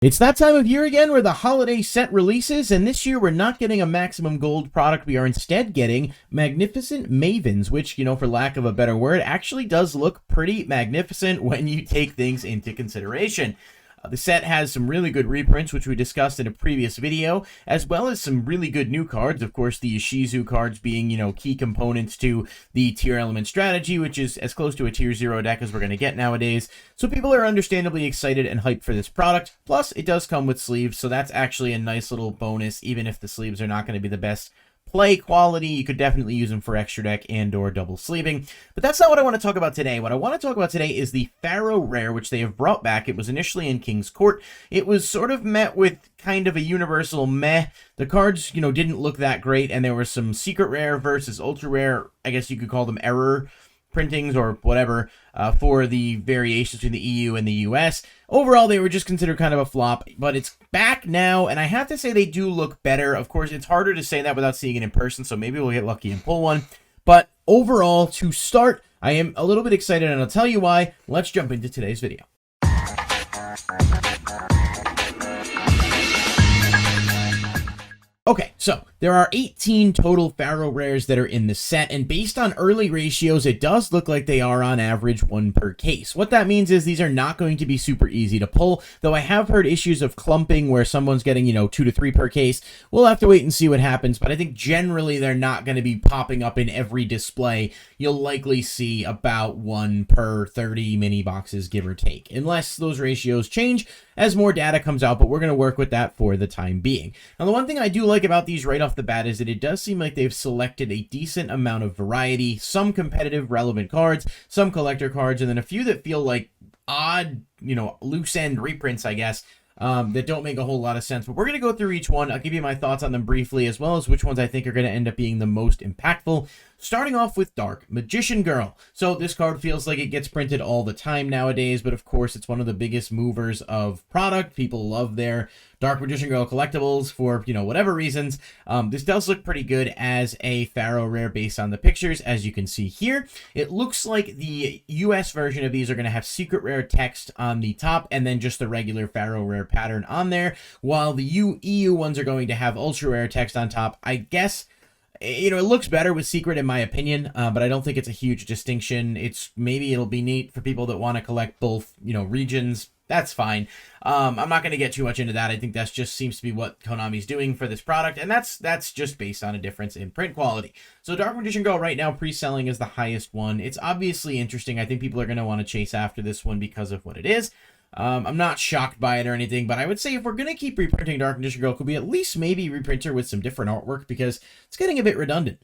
It's that time of year again where the holiday set releases, and this year we're not getting a maximum gold product. We are instead getting magnificent Mavens, which, for lack of a better word, actually does look pretty magnificent when you take things into consideration. The set has some really good reprints, which we discussed in a previous video, as well as some really good new cards. Of course, the YuGiOh cards being, key components to the tier element strategy, which is as close to a tier 0 deck as we're going to get nowadays. So people are understandably excited and hyped for this product. Plus, it does come with sleeves, so that's actually a nice little bonus, even if the sleeves are not going to be the best play quality. You could definitely use them for extra deck and or double sleeving. But that's not what I want to talk about today. What I want to talk about today is the PHARAOH rare, which they have brought back. It was initially in King's Court. It was sort of met with kind of a universal meh. The cards, didn't look that great, and there were some secret rare versus ultra rare, I guess you could call them error printings or whatever, for the variations between the EU and the US. Overall, they were just considered kind of a flop, but it's back now, and I have to say they do look better. Of course, it's harder to say that without seeing it in person, so maybe we'll get lucky and pull one. But overall, to start, I am a little bit excited, and I'll tell you why. Let's jump into today's video. Okay, so there are 18 total PHARAOH rares that are in the set, and based on early ratios, it does look like they are on average 1 per case. What that means is these are not going to be super easy to pull, though I have heard issues of clumping where someone's getting, 2 to 3 per case. We'll have to wait and see what happens, but I think generally they're not going to be popping up in every display. You'll likely see about 1 per 30 mini boxes, give or take, unless those ratios change as more data comes out, but we're going to work with that for the time being. Now, the one thing I do like about these right off the bat is that it does seem like they've selected a decent amount of variety, some competitive relevant cards, some collector cards, and then a few that feel like odd, loose end reprints, I guess, that don't make a whole lot of sense. But we're going to go through each one. I'll give you my thoughts on them briefly, as well as which ones I think are going to end up being the most impactful. Starting off with Dark Magician Girl. So this card feels like it gets printed all the time nowadays, but of course it's one of the biggest movers of product. People love their Dark Magician Girl collectibles for, whatever reasons. This does look pretty good as a PHARAOH rare based on the pictures, as you can see here. It looks like the US version of these are going to have secret rare text on the top and then just the regular PHARAOH rare pattern on there, while the EU ones are going to have ultra rare text on top. I guess it looks better with secret in my opinion, but I don't think it's a huge distinction. Maybe it'll be neat for people that want to collect both, regions. That's fine. I'm not going to get too much into that. I think that just seems to be what Konami's doing for this product, and that's just based on a difference in print quality. So Dark Magician Girl right now pre-selling is the highest one. It's obviously interesting. I think people are going to want to chase after this one because of what it is. I'm not shocked by it or anything, but I would say if we're going to keep reprinting Dark Magician Girl, could we at least maybe reprint her with some different artwork, because it's getting a bit redundant.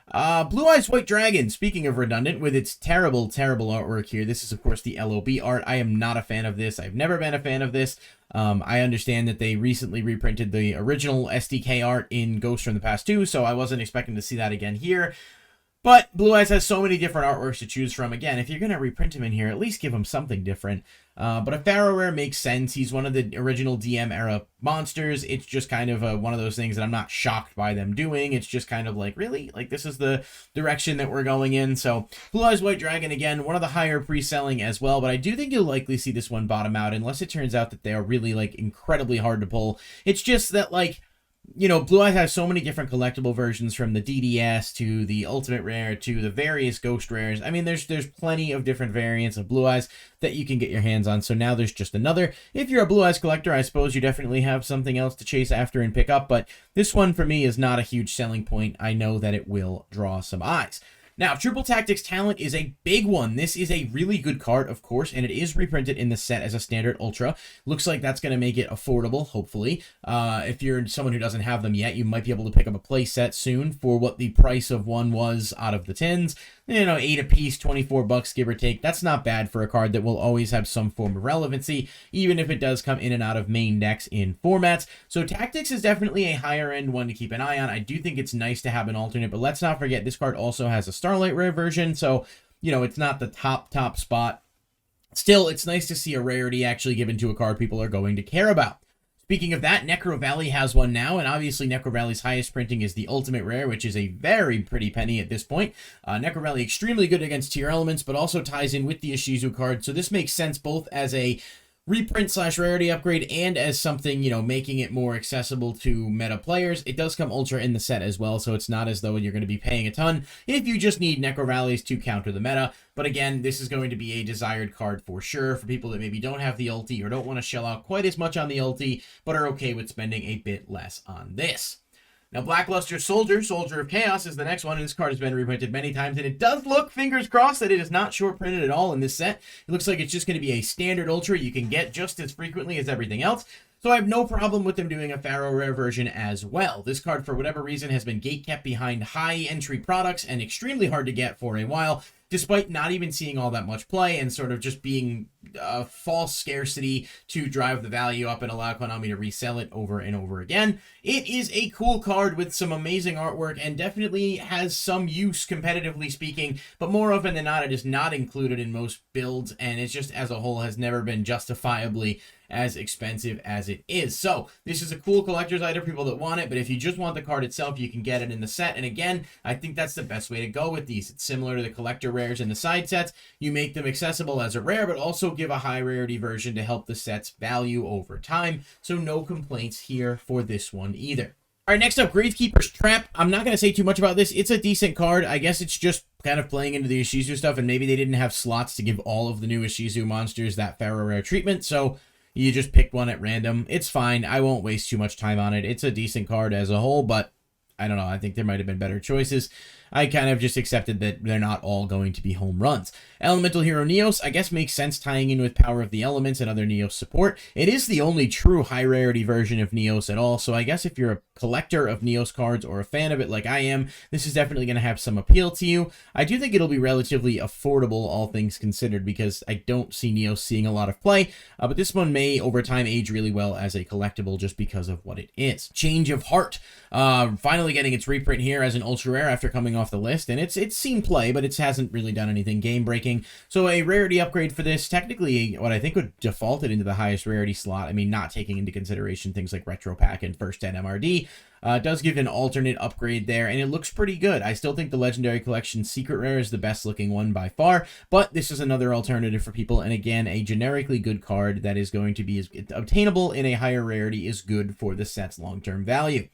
Blue Eyes White Dragon, speaking of redundant, with its terrible, terrible artwork here. This is, of course, the LOB art. I am not a fan of this. I've never been a fan of this. I understand that they recently reprinted the original SDK art in Ghost from the Past 2, so I wasn't expecting to see that again here. But Blue Eyes has so many different artworks to choose from. Again, if you're going to reprint him in here, at least give him something different. But a PHARAOH rare makes sense. He's one of the original DM era monsters. It's just kind of one of those things that I'm not shocked by them doing. It's just kind of like, really? Like, this is the direction that we're going in. So Blue Eyes White Dragon, again, one of the higher pre-selling as well. But I do think you'll likely see this one bottom out unless it turns out that they are really, incredibly hard to pull. It's just that, Blue Eyes has so many different collectible versions, from the DDS to the Ultimate Rare to the various Ghost Rares. I mean, there's plenty of different variants of Blue Eyes that you can get your hands on, so now there's just another. If you're a Blue Eyes collector, I suppose you definitely have something else to chase after and pick up, but this one for me is not a huge selling point. I know that it will draw some eyes. Now, Triple Tactics Talent is a big one. This is a really good card, of course, and it is reprinted in the set as a standard Ultra. Looks like that's going to make it affordable, hopefully. If you're someone who doesn't have them yet, you might be able to pick up a play set soon for what the price of one was out of the tins. 8 a piece, 24 bucks, give or take. That's not bad for a card that will always have some form of relevancy, even if it does come in and out of main decks in formats. So Tactics is definitely a higher end one to keep an eye on. I do think it's nice to have an alternate, but let's not forget this card also has a Starlight Rare version, so, it's not the top spot. Still, it's nice to see a rarity actually given to a card people are going to care about. Speaking of that, NECROVALLEY has one now, and obviously NECROVALLEY's highest printing is the Ultimate Rare, which is a very pretty penny at this point. NECROVALLEY extremely good against tier elements, but also ties in with the YuGiOh card, so this makes sense both as a reprint slash rarity upgrade, and as something, you know, making it more accessible to meta players. It does come ultra in the set as well, so it's not as though you're going to be paying a ton if you just need NECROVALLEYs to counter the meta. But again, this is going to be a desired card for sure for people that maybe don't have the ulti or don't want to shell out quite as much on the ulti, but are okay with spending a bit less on this. Now, Blackluster Soldier, Soldier of Chaos, is the next one, and this card has been reprinted many times, and it does look, fingers crossed, that it is not short printed at all in this set. It looks like it's just going to be a standard ultra you can get just as frequently as everything else, so I have no problem with them doing a PHARAOH rare version as well. This card, for whatever reason, has been gatekept behind high-entry products and extremely hard to get for a while, despite not even seeing all that much play and sort of just being a false scarcity to drive the value up and allow Konami to resell it over and over again. It is a cool card with some amazing artwork and definitely has some use competitively speaking, but more often than not, it is not included in most builds, and it's just as a whole has never been justifiably as expensive as it is. So this is a cool collector's item for people that want it, but if you just want the card itself, you can get it in the set. And again, I think that's the best way to go with these. It's similar to the collector rares in the side sets. You make them accessible as a rare, but also give a high rarity version to help the set's value over time. So no complaints here for this one either. All right, next up, Gravekeeper's Trap. I'm not going to say too much about this. It's a decent card. I guess it's just kind of playing into the Ishizu stuff, and maybe they didn't have slots to give all of the new Ishizu monsters that PHARAOH rare treatment, so you just pick one at random. It's fine. I won't waste too much time on it. It's a decent card as a whole, but I don't know. I think there might have been better choices. I kind of just accepted that they're not all going to be home runs. Elemental Hero Neos, I guess, makes sense tying in with Power of the Elements and other Neos support. It is the only true high rarity version of Neos at all, so I guess if you're a collector of Neos cards or a fan of it like I am, this is definitely going to have some appeal to you. I do think it'll be relatively affordable, all things considered, because I don't see Neos seeing a lot of play, but this one may, over time, age really well as a collectible just because of what it is. Change of Heart, finally getting its reprint here as an ultra rare after coming off the list, and it's seen play, but it hasn't really done anything game breaking. So a rarity upgrade for this, technically what I think would default it into the highest rarity slot. I mean, not taking into consideration things like Retro Pack and First 10 MRD, does give an alternate upgrade there, and it looks pretty good. I still think the Legendary Collection Secret Rare is the best looking one by far, but this is another alternative for people, and again, a generically good card that is going to be obtainable in a higher rarity is good for the set's long-term value.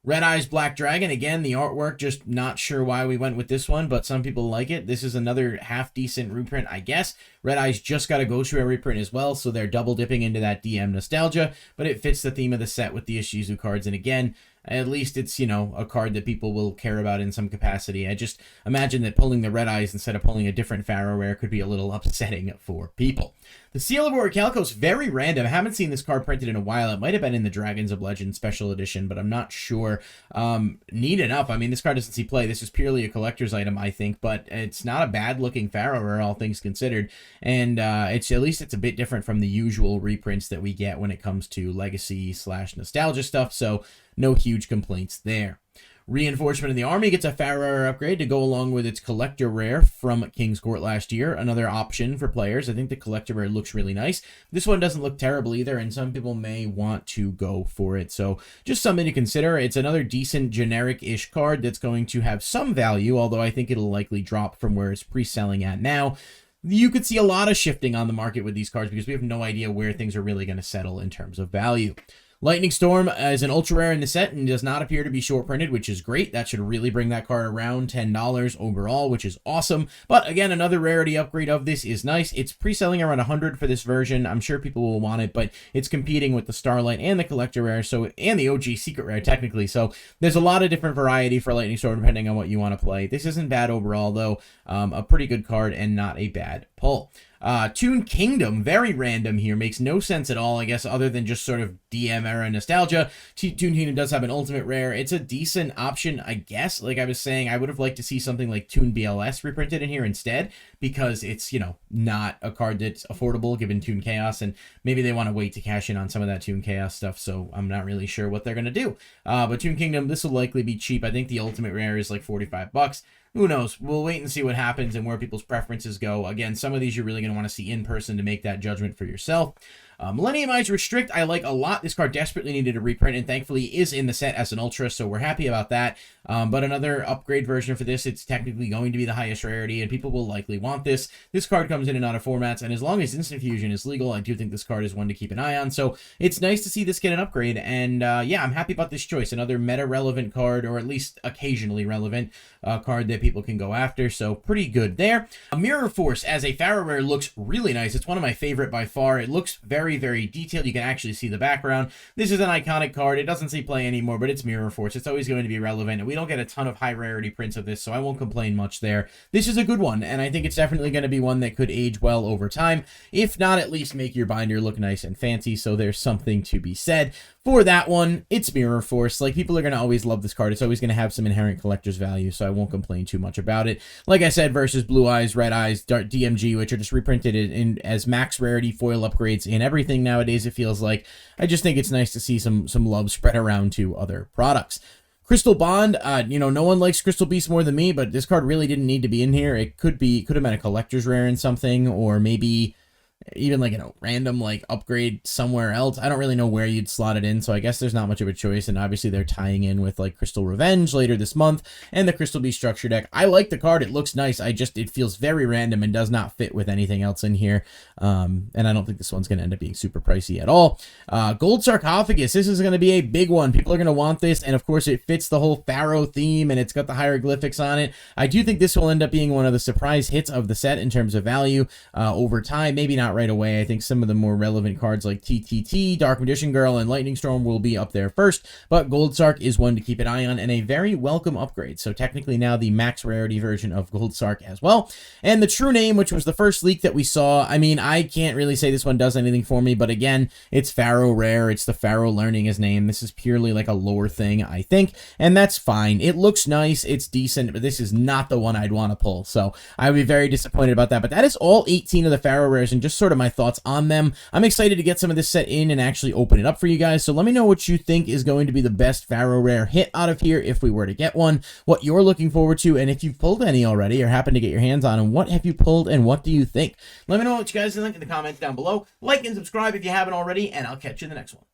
Red Eyes Black Dragon, again, the artwork, just not sure why we went with this one, but some people like it. This is another half-decent reprint, I guess. Red Eyes just got a Ghost Rare reprint as well, so they're double-dipping into that DM nostalgia, but it fits the theme of the set with the Ishizu cards, and again, at least it's, you know, a card that people will care about in some capacity. I just imagine that pulling the Red Eyes instead of pulling a different PHARAOH rare could be a little upsetting for people. The Seal of Orichalcos, very random. I haven't seen this card printed in a while. It might have been in the Dragons of Legend special edition, but I'm not sure. Neat enough. I mean, this card doesn't see play. This is purely a collector's item, I think, but it's not a bad-looking PHARAOH rare, all things considered. And it's at least it's a bit different from the usual reprints that we get when it comes to legacy/nostalgia stuff, so no huge complaints there. Reinforcement of the Army gets a PHARAOH upgrade to go along with its Collector Rare from King's Court last year. Another option for players. I think the Collector Rare looks really nice. This one doesn't look terrible either, and some people may want to go for it. So just something to consider. It's another decent generic-ish card that's going to have some value, although I think it'll likely drop from where it's pre-selling at now. You could see a lot of shifting on the market with these cards because we have no idea where things are really going to settle in terms of value. Lightning Storm is an ultra rare in the set and does not appear to be short printed, which is great. That should really bring that card around $10 overall, which is awesome. But again, another rarity upgrade of this is nice. It's pre-selling around 100 for this version. I'm sure people will want it, but it's competing with the Starlight and the Collector Rare, and the OG Secret Rare technically. So there's a lot of different variety for Lightning Storm depending on what you want to play. This isn't bad overall though. A pretty good card and not a bad pull. Toon Kingdom, very random here, makes no sense at all, I guess, other than just sort of DM era nostalgia. Toon Kingdom does have an ultimate rare. It's a decent option, I guess. Like I was saying, I would have liked to see something like Toon BLS reprinted in here instead, because it's, you know, not a card that's affordable given Toon Chaos, and maybe they want to wait to cash in on some of that Toon Chaos stuff, so I'm not really sure what they're going to do. But Toon Kingdom, this will likely be cheap. I think the ultimate rare is like 45 bucks. Who knows? We'll wait and see what happens and where people's preferences go. Again, some of these you're really going to want to see in person to make that judgment for yourself. Millennium Eyes Restrict, I like a lot. This card desperately needed a reprint, and thankfully is in the set as an Ultra, so we're happy about that. But another upgrade version for this, it's technically going to be the highest rarity, and people will likely want this. This card comes in and out of formats, and as long as Instant Fusion is legal, I do think this card is one to keep an eye on. So it's nice to see this get an upgrade, and yeah, I'm happy about this choice. Another meta-relevant card, or at least occasionally relevant card that people can go after, so pretty good there. Mirror Force as a Pharaoh rare looks really nice. It's one of my favorite by far. It looks very, very detailed. You can actually see the background. This is an iconic card. It doesn't see play anymore, but it's Mirror Force. It's always going to be relevant, and we don't get a ton of high rarity prints of this, so I won't complain much there. This is a good one, and I think it's definitely going to be one that could age well over time, if not at least make your binder look nice and fancy, so there's something to be said for that one. It's Mirror Force. Like, people are going to always love this card. It's always going to have some inherent collector's value, so I won't complain too much about it. Like I said, versus Blue Eyes, Red Eyes, DMG, which are just reprinted in as max rarity foil upgrades in everything nowadays, it feels like. I just think it's nice to see some love spread around to other products. Crystal Bond, you know, no one likes Crystal Beast more than me, but this card really didn't need to be in here. It could have been a collector's rare in something, or maybe even like, you know, random like upgrade somewhere else. I don't really know where you'd slot it in, so I guess there's not much of a choice. And obviously they're tying in with like Crystal Revenge later this month and the Crystal Beast structure deck. I like the card. It looks nice. It feels very random and does not fit with anything else in here. And I don't think this one's going to end up being super pricey at all. Gold Sarcophagus. This is going to be a big one. People are going to want this. And of course it fits the whole Pharaoh theme, and it's got the hieroglyphics on it. I do think this will end up being one of the surprise hits of the set in terms of value over time. Maybe not right away. I think some of the more relevant cards like TTT, Dark Magician Girl, and Lightning Storm will be up there first, but Gold Sark is one to keep an eye on, and a very welcome upgrade. So technically now the max rarity version of Gold Sark as well. And the True Name, which was the first leak that we saw, I mean, I can't really say this one does anything for me, but again, it's Pharaoh rare. It's the Pharaoh learning his name. This is purely like a lore thing, I think, and that's fine. It looks nice. It's decent, but this is not the one I'd want to pull, so I would be very disappointed about that. But that is all 18 of the Pharaoh rares, and just sort of my thoughts on them. I'm excited to get some of this set in and actually open it up for you guys, so let me know what you think is going to be the best Pharaoh rare hit out of here if we were to get one, what you're looking forward to, and if you've pulled any already or happen to get your hands on them, what have you pulled and what do you think? Let me know what you guys think in the comments down below. Like and subscribe if you haven't already, and I'll catch you in the next one.